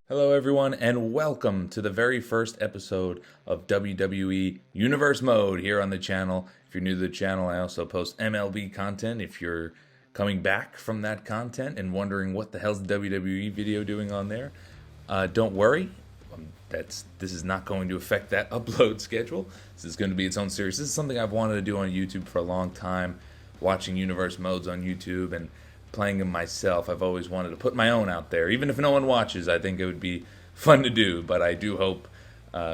Hello, everyone, and welcome to the very first episode of WWE Universe Mode here on the channel. If you're new to the channel, I also post MLB content. If you're coming back from that content and wondering what the hell's the WWE video doing on there, don't worry. This is not going to affect that upload schedule. This is going to be its own series. This is something I've wanted to do on YouTube for a long time, watching Universe Modes on YouTube and playing them myself. I've always wanted to put my own out there. Even if no one watches, I think it would be fun to do, but I do hope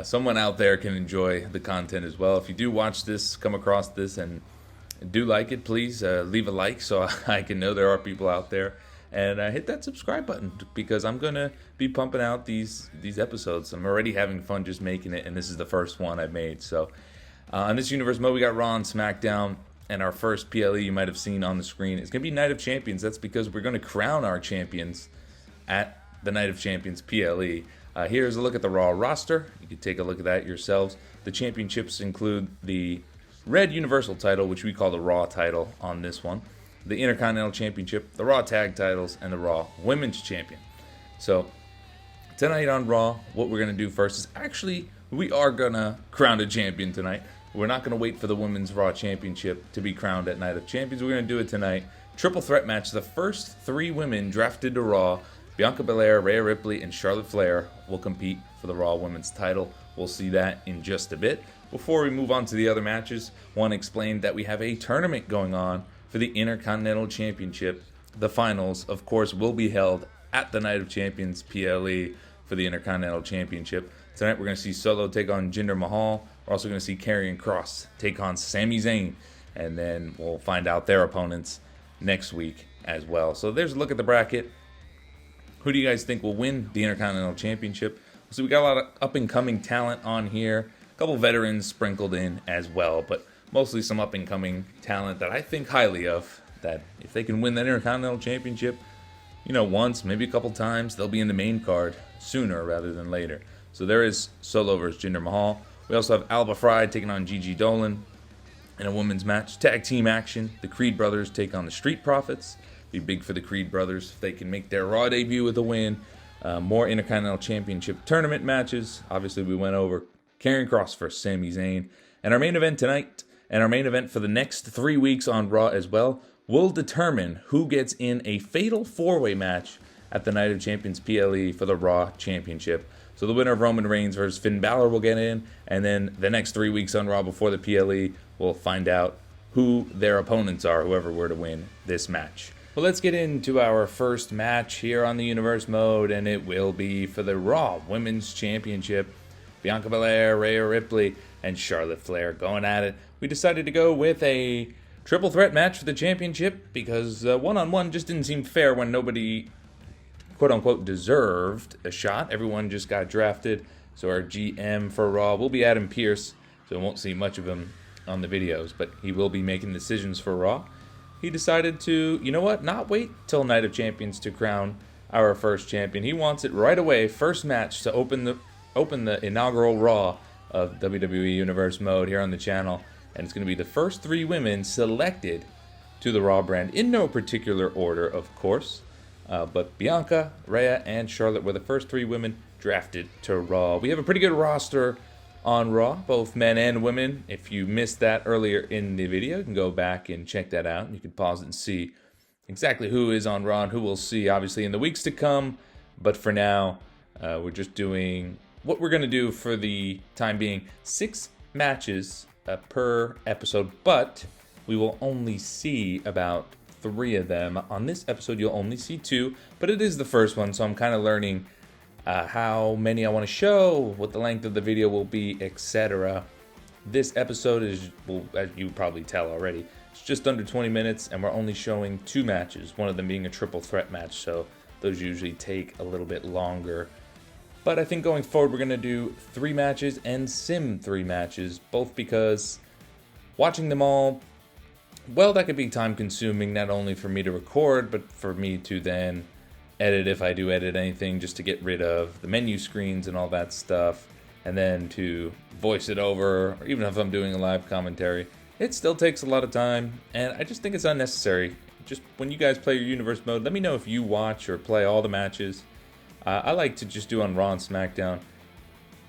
someone out there can enjoy the content as well. If you do watch this, come across this, and do like it, please leave a like so I can know there are people out there. And hit that subscribe button because I'm going to be pumping out these episodes. I'm already having fun just making it, and this is the first one I've made. So on this Universe Mode, we got Raw and Smackdown. And our first PLE you might have seen on the screen is going to be Night of Champions. That's because we're going to crown our champions at the Night of Champions PLE. Here's a look at the Raw roster. You can take a look at that yourselves. The championships include the Red Universal title, which we call the Raw title on this one, the Intercontinental Championship, the Raw Tag titles, and the Raw Women's Champion. So tonight on Raw, what we're going to do first is actually we are going to crown a champion tonight. We're not going to wait for the Women's Raw Championship to be crowned at Night of Champions. We're going to do it tonight. Triple threat match. The first three women drafted to Raw, Bianca Belair, Rhea Ripley, and Charlotte Flair, will compete for the Raw Women's title. We'll see that in just a bit. Before we move on to the other matches, I want to explain that we have a tournament going on for the Intercontinental Championship. The finals, of course, will be held at the Night of Champions PLE for the Intercontinental Championship. Tonight we're going to see Solo take on Jinder Mahal. We're also going to see Karrion Kross take on Sami Zayn. And then we'll find out their opponents next week as well. So there's a look at the bracket. Who do you guys think will win the Intercontinental Championship? So we got a lot of up-and-coming talent on here. A couple veterans sprinkled in as well. But mostly some up-and-coming talent that I think highly of. That if they can win that Intercontinental Championship, once, maybe a couple times, they'll be in the main card sooner rather than later. So there is Solo versus Jinder Mahal. We also have Alba Fry taking on Gigi Dolan in a women's match. Tag team action. The Creed brothers take on the Street Profits. Be big for the Creed brothers if they can make their Raw debut with a win. More Intercontinental Championship tournament matches. Obviously, we went over Karrion Kross versus Sami Zayn. And our main event tonight, and our main event for the next 3 weeks on Raw as well, will determine who gets in a fatal four-way match at the Night of Champions PLE for the Raw Championship. So the winner of Roman Reigns versus Finn Balor will get in, and then the next 3 weeks on Raw before the PLE, we'll find out who their opponents are, whoever were to win this match. Well, let's get into our first match here on the Universe Mode, and it will be for the Raw Women's Championship. Bianca Belair, Rhea Ripley, and Charlotte Flair going at it. We decided to go with a triple threat match for the championship because one-on-one just didn't seem fair when nobody quote-unquote deserved a shot. Everyone just got drafted. So our GM for Raw will be Adam Pearce, so we won't see much of him on the videos, but he will be making decisions for Raw. He decided to, not wait till Night of Champions to crown our first champion. He wants it right away, first match to open the inaugural Raw of WWE Universe Mode here on the channel, and it's going to be the first three women selected to the Raw brand, in no particular order, of course. But Bianca, Rhea, and Charlotte were the first three women drafted to Raw. We have a pretty good roster on Raw, both men and women. If you missed that earlier in the video, you can go back and check that out. You can pause it and see exactly who is on Raw and who we'll see, obviously, in the weeks to come. But for now, we're just doing what we're going to do for the time being, 6 matches per episode, but we will only see about 3 of them. On this episode, you'll only see 2, but it is the first one, so I'm kind of learning how many I want to show, what the length of the video will be, etc. This episode is, well, as you probably tell already, it's just under 20 minutes, and we're only showing 2 matches, one of them being a triple threat match, so those usually take a little bit longer. But I think going forward, we're going to do 3 matches and sim 3 matches, both because watching them all, well, that could be time consuming, not only for me to record, but for me to then edit if I do edit anything, just to get rid of the menu screens and all that stuff, and then to voice it over, or even if I'm doing a live commentary. It still takes a lot of time, and I just think it's unnecessary. Just when you guys play your Universe Mode, let me know if you watch or play all the matches. I like to just do on Raw and Smackdown.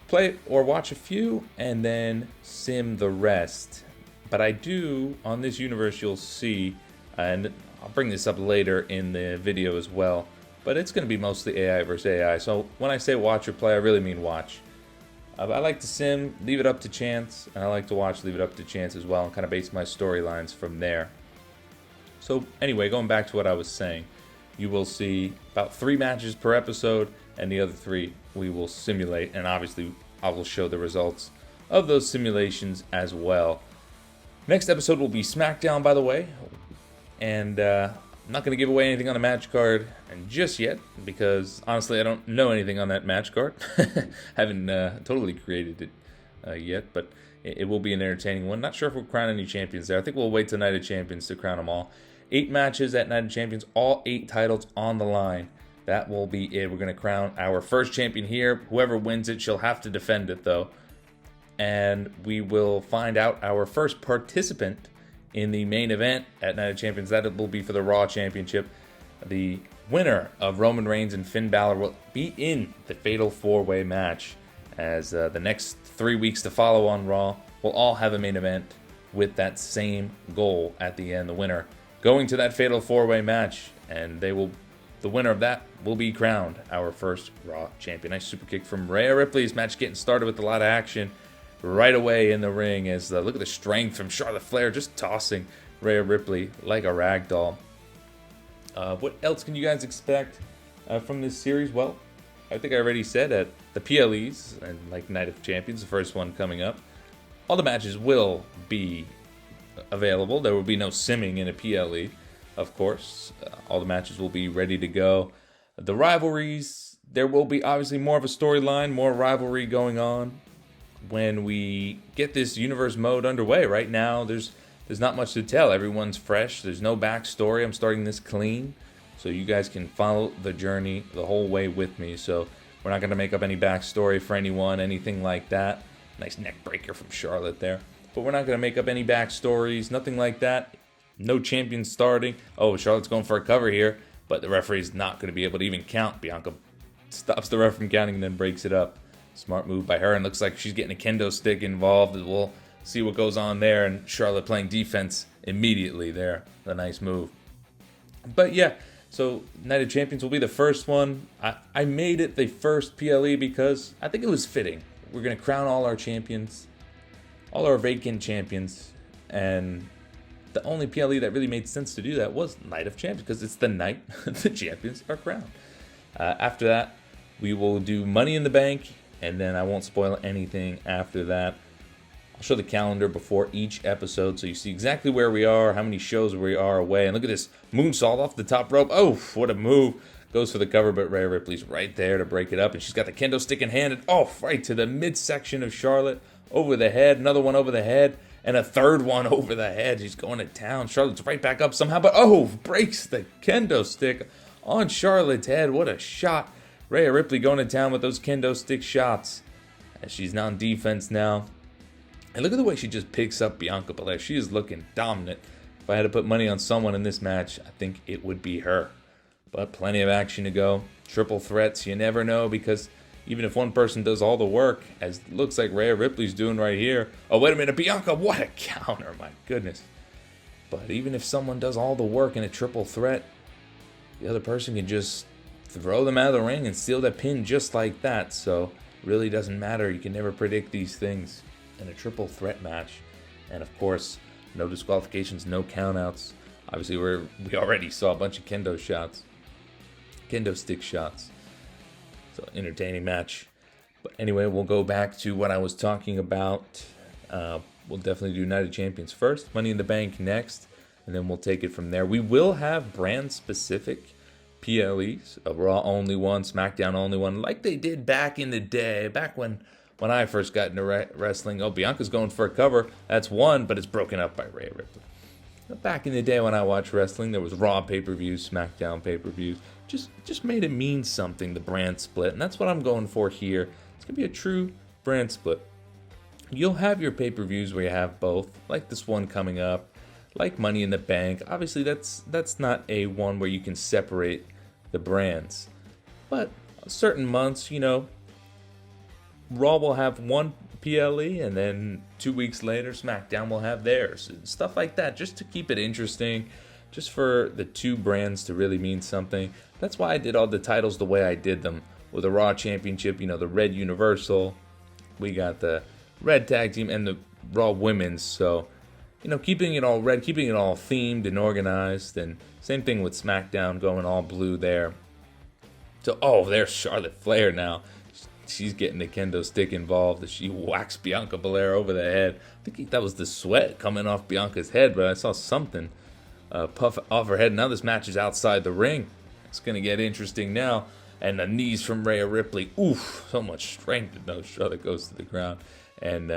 Play or watch a few and then sim the rest. But I do, on this universe, you'll see, and I'll bring this up later in the video as well, but it's going to be mostly AI versus AI. So when I say watch or play, I really mean watch. I like to sim, leave it up to chance, and I like to watch, leave it up to chance as well, and kind of base my storylines from there. So anyway, going back to what I was saying, you will see about 3 matches per episode, and the other 3 we will simulate, and obviously I will show the results of those simulations as well. Next episode will be SmackDown, by the way, and I'm not going to give away anything on the match card just yet, because honestly I don't know anything on that match card. Haven't totally created it yet, but it will be an entertaining one. Not sure if we'll crown any champions there. I think we'll wait till Night of Champions to crown them all. 8 matches at Night of Champions, all 8 titles on the line. That will be it. We're going to crown our first champion here. Whoever wins it, she'll have to defend it, though. And we will find out our first participant in the main event at Night of Champions. That will be for the Raw Championship. The winner of Roman Reigns and Finn Balor will be in the Fatal 4-Way match, as the next 3 weeks to follow on Raw will all have a main event with that same goal at the end. The winner going to that Fatal 4-Way match, and the winner of that will be crowned our first Raw champion. Nice super kick from Rhea Ripley. This match getting started with a lot of action right away in the ring, as look at the strength from Charlotte Flair, just tossing Rhea Ripley like a rag doll. What else can you guys expect from this series? Well, I think I already said at the PLEs, and like Night of Champions, the first one coming up, all the matches will be available. There will be no simming in a PLE, of course. All the matches will be ready to go. The rivalries, there will be obviously more of a storyline, more rivalry going on when we get this universe mode underway. Right now, there's not much to tell. Everyone's fresh. There's no backstory. I'm starting this clean, so you guys can follow the journey the whole way with me. So we're not going to make up any backstory for anyone, anything like that. Nice neck breaker from Charlotte there. But we're not going to make up any backstories, nothing like that. No champion starting. Oh, Charlotte's going for a cover here, but the referee's not going to be able to even count. Bianca stops the ref from counting and then breaks it up. Smart move by her, and looks like she's getting a kendo stick involved. We'll see what goes on there, and Charlotte playing defense immediately there. A nice move. But yeah, so Night of Champions will be the first one. I made it the first PLE because I think it was fitting. We're going to crown all our champions, all our vacant champions, and the only PLE that really made sense to do that was Night of Champions, because it's the night the champions are crowned. After that, we will do Money in the Bank, and then I won't spoil anything after that. I'll show the calendar before each episode so you see exactly where we are, how many shows we are away. And look at this moonsault off the top rope. Oh, what a move. Goes for the cover, but Rhea Ripley's right there to break it up. And she's got the kendo stick in hand. And right to the midsection of Charlotte. Over the head. Another one over the head. And a third one over the head. She's going to town. Charlotte's right back up somehow. But breaks the kendo stick on Charlotte's head. What a shot. Rhea Ripley going to town with those kendo stick shots, as she's on defense now. And look at the way she just picks up Bianca Belair. She is looking dominant. If I had to put money on someone in this match, I think it would be her. But plenty of action to go. Triple threats, you never know, because even if one person does all the work, as it looks like Rhea Ripley's doing right here. Oh, wait a minute, Bianca, what a counter, my goodness. But even if someone does all the work in a triple threat, the other person can just throw them out of the ring and steal that pin just like that. So really doesn't matter. You can never predict these things in a triple threat match. And of course, no disqualifications, no countouts. Obviously, we already saw a bunch of kendo shots, kendo stick shots. So entertaining match. But anyway, we'll go back to what I was talking about. We'll definitely do Night of Champions first, Money in the Bank next, and then we'll take it from there. We will have brand specific PLEs, a Raw only one, SmackDown only one, like they did back in the day, back when I first got into wrestling. Oh, Bianca's going for a cover. That's one, but it's broken up by Rhea Ripley. Back in the day when I watched wrestling, there was Raw pay-per-views, SmackDown pay-per-views. Just made it mean something, the brand split, and that's what I'm going for here. It's going to be a true brand split. You'll have your pay-per-views where you have both, like this one coming up, like Money in the Bank. Obviously, that's not a one where you can separate the brands. But certain months, Raw will have one PLE, and then 2 weeks later, SmackDown will have theirs. And stuff like that, just to keep it interesting, just for the two brands to really mean something. That's why I did all the titles the way I did them. With the Raw Championship, the Red Universal, we got the Red Tag Team, and the Raw Women's. So, keeping it all red, keeping it all themed and organized. And same thing with SmackDown, going all blue there. So, there's Charlotte Flair now. She's getting the kendo stick involved as she whacks Bianca Belair over the head. I think that was the sweat coming off Bianca's head, but I saw something puff off her head. Now this match is outside the ring. It's going to get interesting now. And the knees from Rhea Ripley. Oof, so much strength. No, Charlotte goes to the ground. And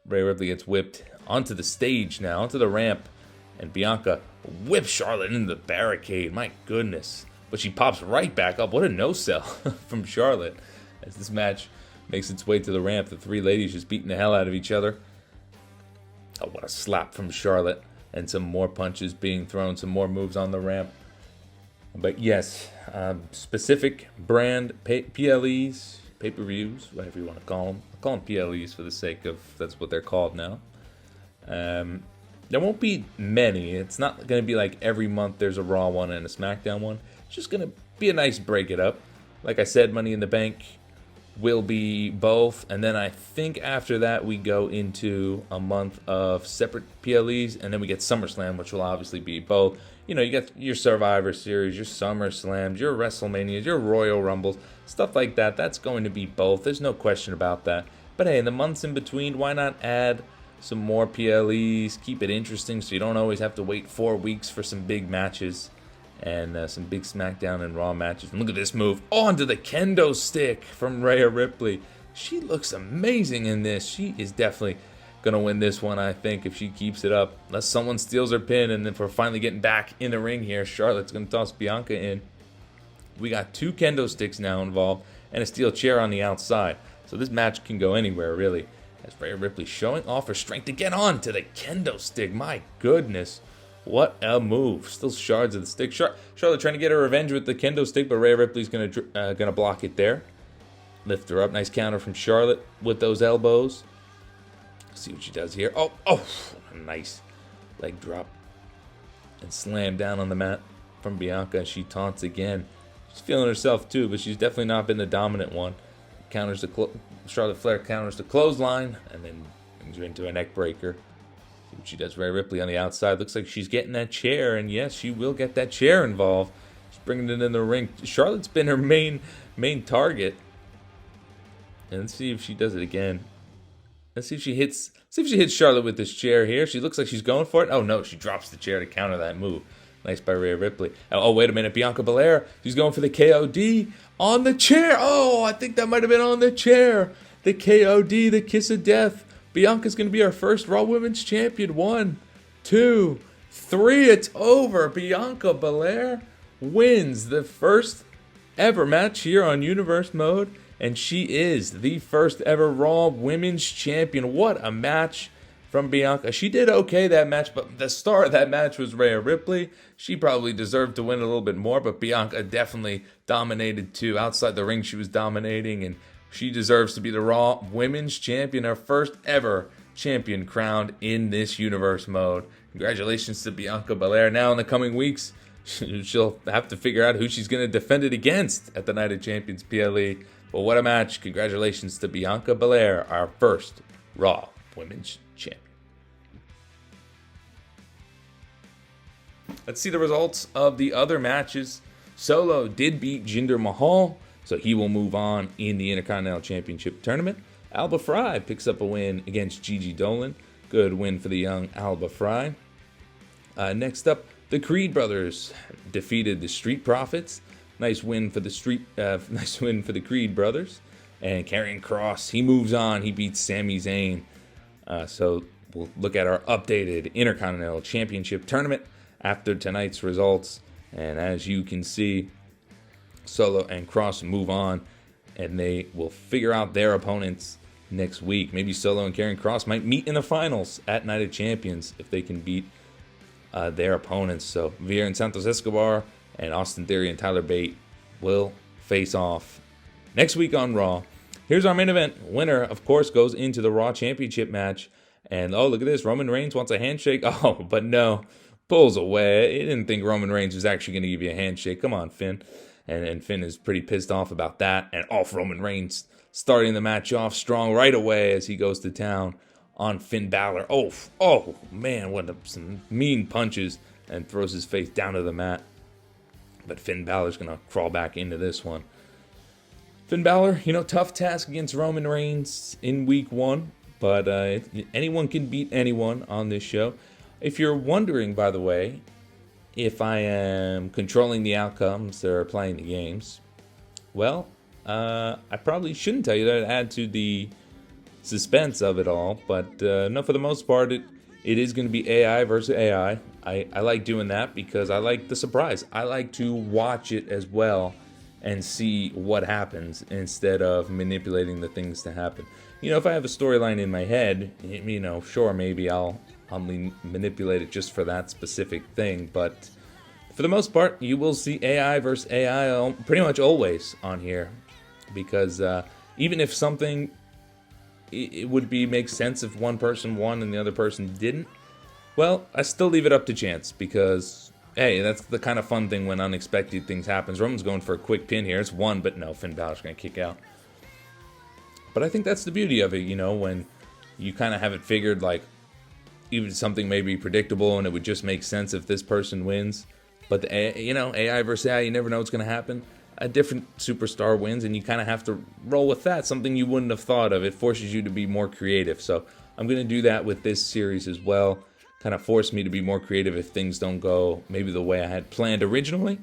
Rhea Ripley gets whipped onto the stage now, onto the ramp. And Bianca whips Charlotte into the barricade. My goodness. But she pops right back up. What a no-sell from Charlotte. As this match makes its way to the ramp, the three ladies just beating the hell out of each other. Oh, what a slap from Charlotte. And some more punches being thrown, some more moves on the ramp. But yes, specific brand PLEs, pay-per-views, whatever you want to call them. I'll call them PLEs for the sake of that's what they're called now. There won't be many. It's not going to be like every month there's a Raw one and a SmackDown one. It's just going to be a nice break it up. Like I said, Money in the Bank will be both, and then I think after that we go into a month of separate PLEs, and then we get SummerSlam, which will obviously be both. You get your Survivor Series, your SummerSlams, your WrestleManias, your Royal Rumbles, stuff like that. That's going to be both. There's no question about that. But hey, in the months in between, why not add some more PLEs, keep it interesting so you don't always have to wait 4 weeks for some big matches. And some big SmackDown and Raw matches. And look at this move. Onto the kendo stick from Rhea Ripley. She looks amazing in this. She is definitely going to win this one, I think, if she keeps it up. Unless someone steals her pin. And then if we're finally getting back in the ring here, Charlotte's going to toss Bianca in. We got 2 kendo sticks now involved. And a steel chair on the outside. So this match can go anywhere, really. As Rhea Ripley showing off her strength to get on to the kendo stick. My goodness. What a move. Still shards of the stick. Charlotte trying to get her revenge with the kendo stick, but Rhea Ripley's gonna block it there. Lift her up. Nice counter from Charlotte with those elbows. See what she does here. Oh, nice leg drop. And slam down on the mat from Bianca. She taunts again. She's feeling herself too, but she's definitely not been the dominant one. Charlotte Flair counters the clothesline, and then brings her into a neck breaker. She does. Rhea Ripley on the outside. Looks like she's getting that chair, and yes, she will get that chair involved. She's bringing it in the ring. Charlotte's been her main target. And let's see if she does it again. Let's see if she hits Charlotte with this chair here. She looks like she's going for it. Oh no, she drops the chair to counter that move. Nice by Rhea Ripley. Oh, wait a minute. Bianca Belair. She's going for the KOD on the chair. Oh, I think that might have been on the chair. The KOD, the kiss of death. Bianca's going to be our first Raw Women's Champion. 1, 2, 3. It's over. Bianca Belair wins the first ever match here on Universe Mode. And she is the first ever Raw Women's Champion. What a match from Bianca. She did okay that match, but the star of that match was Rhea Ripley. She probably deserved to win a little bit more, but Bianca definitely dominated too. Outside the ring, she was dominating, and she deserves to be the Raw Women's Champion, her first ever champion crowned in this Universe Mode. Congratulations to Bianca Belair. Now in the coming weeks, she'll have to figure out who she's going to defend it against at the Night of Champions PLE. But what a match. Congratulations to Bianca Belair, our first Raw Women's Champion. Let's see the results of the other matches. Solo did beat Jinder Mahal, so he will move on in the Intercontinental Championship tournament. Alba Fry picks up a win against Gigi Dolan. Good win for the young Alba Fry. Next up, the Creed brothers defeated the Street Profits. Nice win for the Creed brothers. And Karrion Kross, he moves on. He beats Sami Zayn. So we'll look at our updated Intercontinental Championship tournament after tonight's results. And as you can see, Solo and Kross move on, and they will figure out their opponents next week. Maybe Solo and Karrion Kross might meet in the finals at Night of Champions if they can beat their opponents. So Veer and Santos Escobar and Austin Theory and Tyler Bate will face off Next week on Raw, here's our main event. Winner, of course, goes into the Raw Championship match. And, oh, look at this. Roman Reigns wants a handshake. Oh, but no. Pulls away. He didn't think Roman Reigns was actually going to give you a handshake. Come on, Finn. And Finn is pretty pissed off about that. And off Roman Reigns, starting the match off strong right away as he goes to town on Finn Balor. Oh, man, what some mean punches, and throws his face down to the mat. But Finn Balor's going to crawl back into this one. Finn Balor, tough task against Roman Reigns in week 1. But anyone can beat anyone on this show. If you're wondering, by the way, if I am controlling the outcomes that are playing the games, well, I probably shouldn't tell you that. It add to the suspense of it all. But no, for the most part, it is going to be AI versus AI. I like doing that because I like the surprise. I like to watch it as well and see what happens instead of manipulating the things to happen. If I have a storyline in my head, sure, maybe I'll manipulate it just for that specific thing. But for the most part, you will see AI versus AI pretty much always on here. Because even if something, it would make sense if one person won and the other person didn't, well, I still leave it up to chance because, hey, that's the kind of fun thing when unexpected things happen. Roman's going for a quick pin here. It's 1, but no, Finn Balor's going to kick out. But I think that's the beauty of it, when you kind of have it figured, like, even something may be predictable and it would just make sense if this person wins. But, AI versus AI, you never know what's going to happen. A different superstar wins, and you kind of have to roll with that, something you wouldn't have thought of. It forces you to be more creative. So I'm going to do that with this series as well. Kind of force me to be more creative if things don't go maybe the way I had planned originally.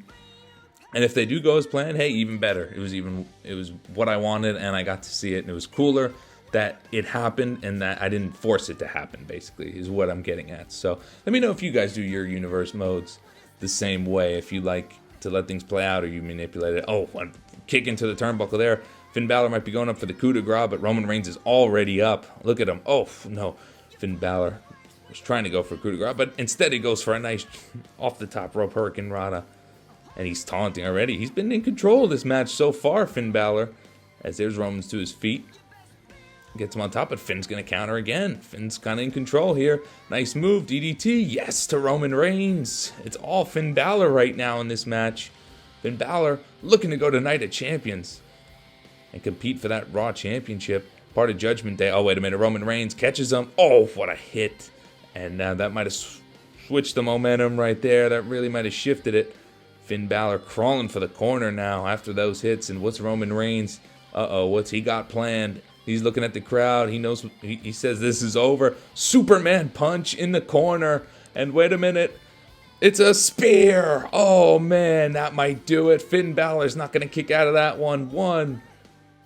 And if they do go as planned, hey, even better. It was what I wanted, and I got to see it, and it was cooler that it happened and that I didn't force it to happen, basically, is what I'm getting at. So let me know if you guys do your universe modes the same way, if you like to let things play out or you manipulate it. Oh, one kick into the turnbuckle there. Finn Balor might be going up for the coup de grace, but Roman Reigns is already up. Look at him. Oh, no. Finn Balor was trying to go for a coup de grace, but instead he goes for a nice off-the-top rope Hurricane Rana. And he's taunting already. He's been in control of this match so far, Finn Balor. As there's Roman's to his feet. Gets him on top, but Finn's going to counter again. Finn's kind of in control here. Nice move, DDT. Yes, to Roman Reigns. It's all Finn Balor right now in this match. Finn Balor looking to go to Night of Champions and compete for that Raw Championship. Part of Judgment Day. Oh, wait a minute. Roman Reigns catches him. Oh, what a hit. And that might have switched the momentum right there. That really might have shifted it. Finn Balor crawling for the corner now after those hits. And what's Roman Reigns? What's he got planned? He's looking at the crowd. He knows. He says this is over. Superman punch in the corner. And wait a minute. It's a spear. Oh, man. That might do it. Finn Balor's not going to kick out of that one. 1,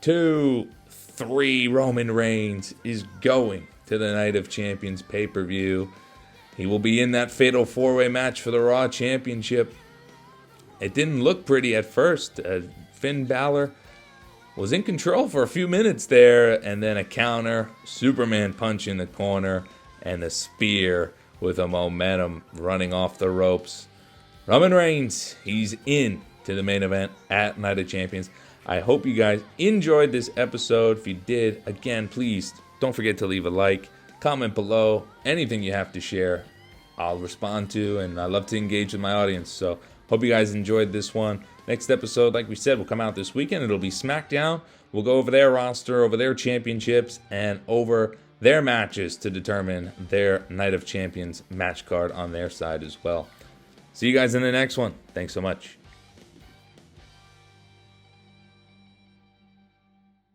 2, 3. Roman Reigns is going to the Night of Champions pay-per-view. He will be in that fatal 4-way match for the Raw Championship. It didn't look pretty at first. Finn Balor was in control for a few minutes there, and then a counter, Superman punch in the corner, and a spear with a momentum running off the ropes. Roman Reigns, he's in to the main event at Night of Champions. I hope you guys enjoyed this episode. If you did, again, please don't forget to leave a like, comment below, anything you have to share, I'll respond to, and I love to engage with my audience. So hope you guys enjoyed this one. Next episode, like we said, will come out this weekend. It'll be SmackDown. We'll go over their roster, over their championships, and over their matches to determine their Night of Champions match card on their side as well. See you guys in the next one. Thanks so much.